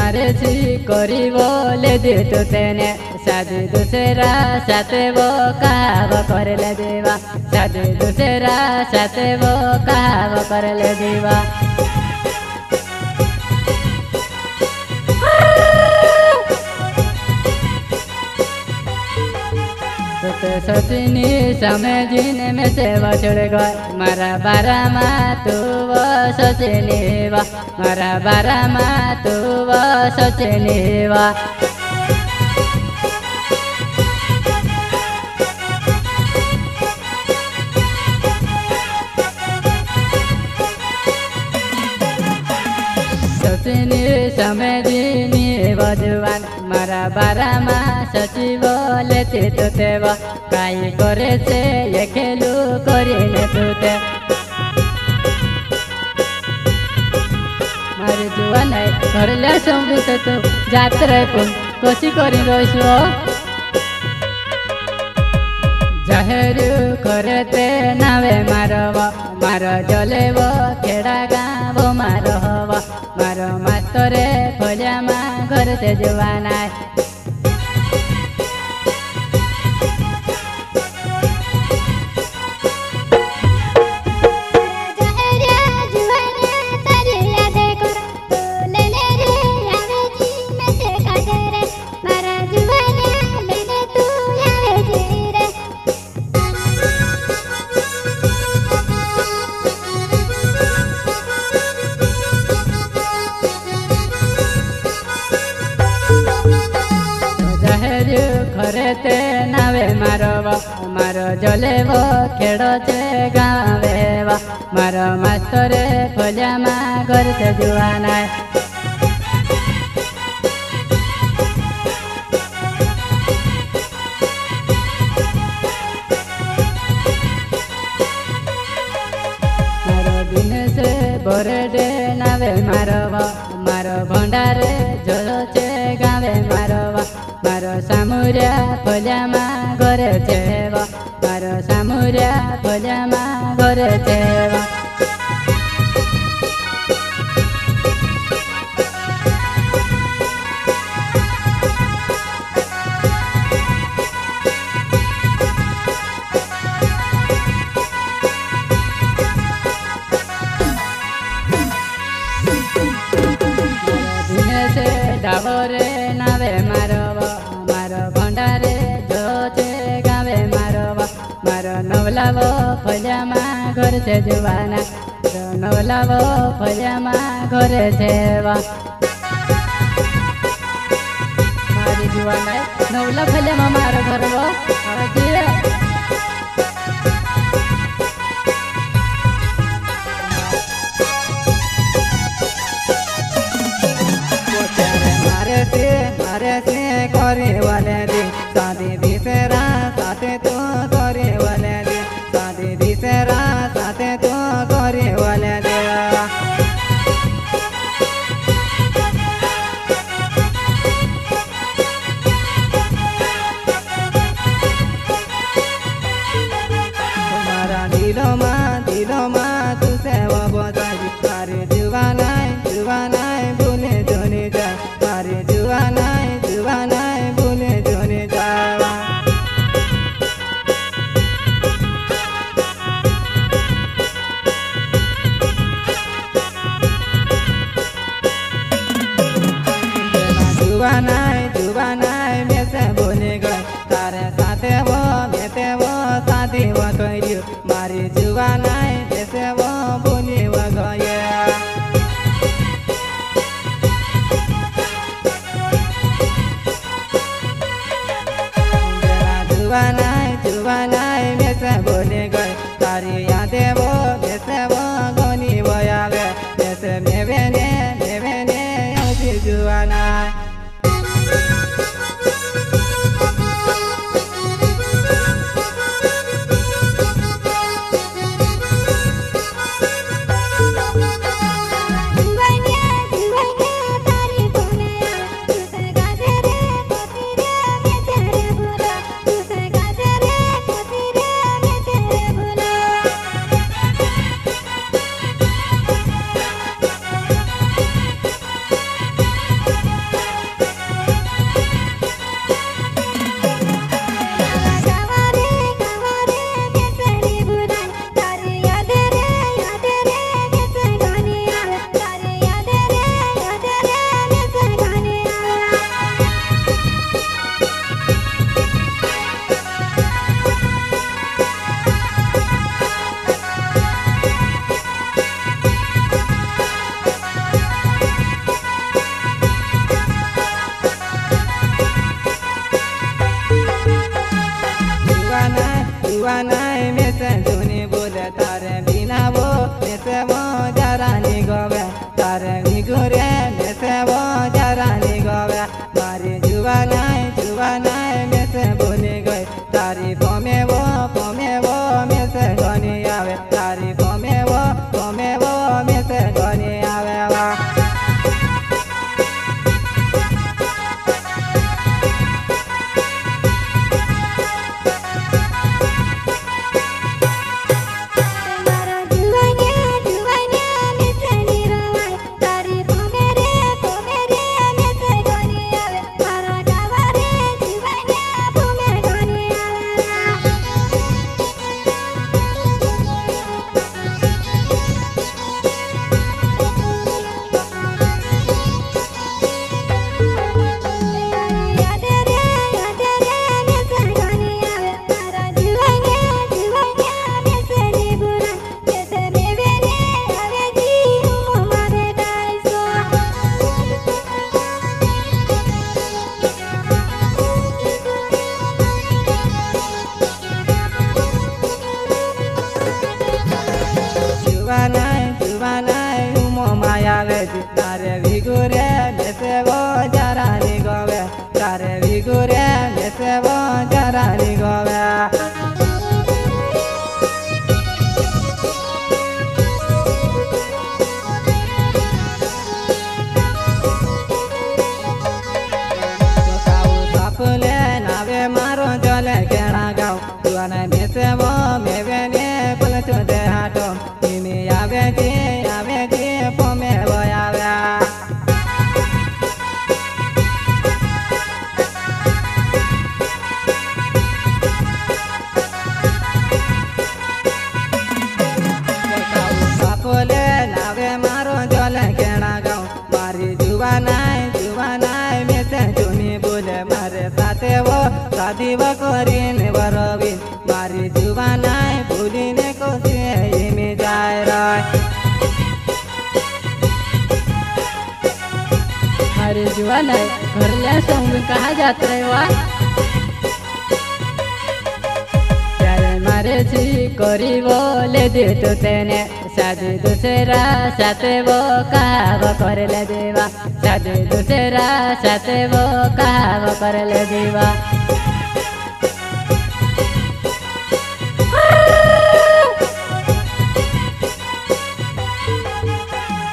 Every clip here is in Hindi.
मारे सी करी बोले दे तो तेने शादी दूसरा साथे वो कहाव कर ले देवा शादी दूसरा साथे वो कहाव कर ले देवा तो सोचनी समय जीने में से बछड़ गए मारा बारा मा तू वो सोचनी वा मारा बारा मा तू वो सोचनी वा सोचनी समय जीनी बजवान मारा बारा मा सची बोले तो तेवा काई करे से ये खेलू करीने तुते मारी जुवान है घर ले संगीत तो जात रहे पुन कोशी करी रोशो जाहेर करते नावे मारवा मारो जलेवो खेड़ा गावो मारो हवा मारो मातरे फलिया मा घर से जुवान है खरेते नावे मारो मारो जलेवो खेड़ो चे गावे वा मारो मास्तरे फलिया मा घर से जुवान है मारो दिन से बोरेडे नावे मारो मारो भंडारे जलो चे गावे मारो मारो सामुरिया फलिया मा घरे छेवा मारो सामुरिया फलिया मा घरे छेवा डाबरे नावे मारो मारो भंडारे जोचे गावे मारो मारो नवलावो फलिया मा घर से जुवाना नवलावो फलिया मा घर सेवा मारी जुवाना नवला फलिया मा मारो घर वो मारे से करे वाले दे शादी दिसरा साथे तो करे वाले दे शादी दिसरा साथे तो करे वाले दे तुम्हारा दिलो मा तुसे वो बताई सारे जुवानाय बोले जोने जा सारे जुवानाय बोले जोने जावा जुवानाय में से बोले गए तारे साथे वो मेते वो साथी वो कहियो मारी जुवानाय में से वो बोले वो गए जुवानाय में से बोले गए तारी यादें वो में से वो गोनी वो आवे में से मेवेने ऐसी जुवानाय जुआ नहीं में से सुनी बोले तारे बिना वो में से वो जरा नहीं गोवे तारे भिगुरे में से वो जरा नहीं गोवे मारी जुआ नहीं में से भूली गई तारी पोमे वो में से गनी आवे तारी पोमे वो में से गनी आवे वा तारे भिगुरे में से वो जरा नहीं गोवे तारे भिगुरे में से वो जरा नहीं गोवे सापले नावे मारो जले केड़ा गाँव जुआना में से वो मेवे ने पलट दे हाटो इमी आवे जी पोमे वो आवे सापले नावे मारो जले केड़ा गाँव मारी जुआ नहीं में से चुनी बोले मारे साथे वो शादी वो करीने बरबी मारी जुआ नहीं भूलिने को से में जाए रहा अरे जुआ नहीं घर ले संग कहा जात रहे वा प्यारे मारे जी करी बोले दे तो तेने शादी दूसरा साथे वो कहा कर ले देवा शादी दूसरा साथे वो कहा कर ले देवा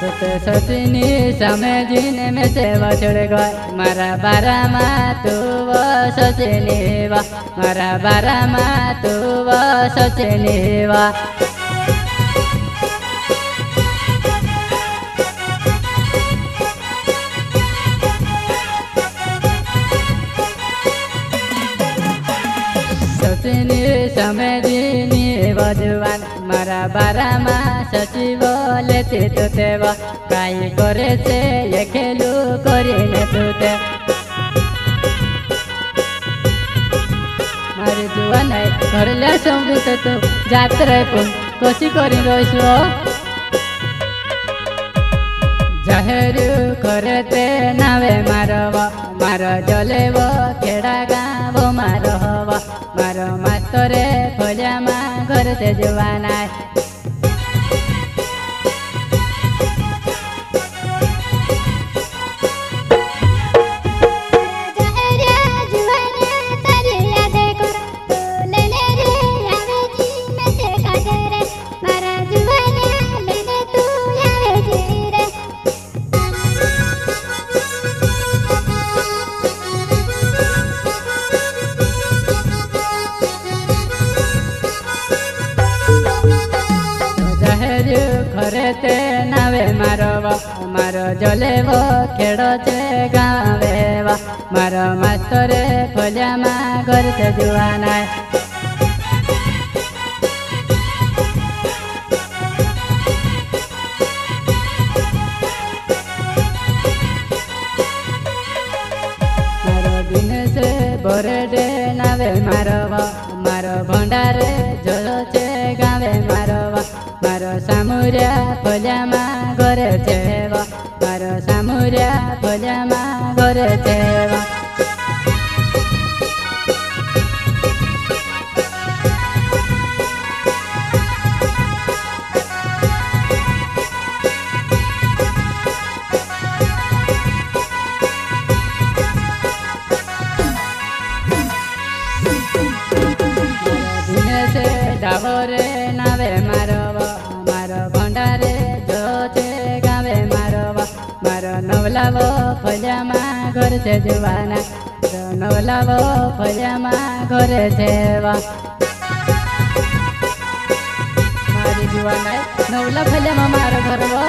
तो सचनी समय जीने में से बछड़ गए मारा बारा माँ तू वो सचनी वा मारा बारा माँ तू वो सचनी वा सचनी समय जीनी बजवान मारा बारा माँ सची बोले ते तो तेवा काई करे से ये खेलू करीने तुते मारे जुआ नहीं घर ले संग तो जात रहे पुन कोशी करी रोइसो जाहेर करते नावे मारवा मारो जलेबो केड़ा गाँव मारो हवा मारो मातरे फलिया माँ घर से जुआ नहीं खरेते नावे मारवा मारो जलेबो खेड़ो चे गावे वा मारो मास्तरे फलिया माँ घर से जुआ नहीं मारो दिन से बरेडे नावे मारवा मारो भंडारे जलो चे गावे मारवा मारो सामुरिया फलिया माँ घर छेवा मारो सामुरिया फलिया माँ घर छेवा ફળિયામાં ઘર છે જુવાના નવલાવો ફળિયામાં ઘર છે વા મારી જુવાના નવલા ફળિયામાં મારો ઘર વો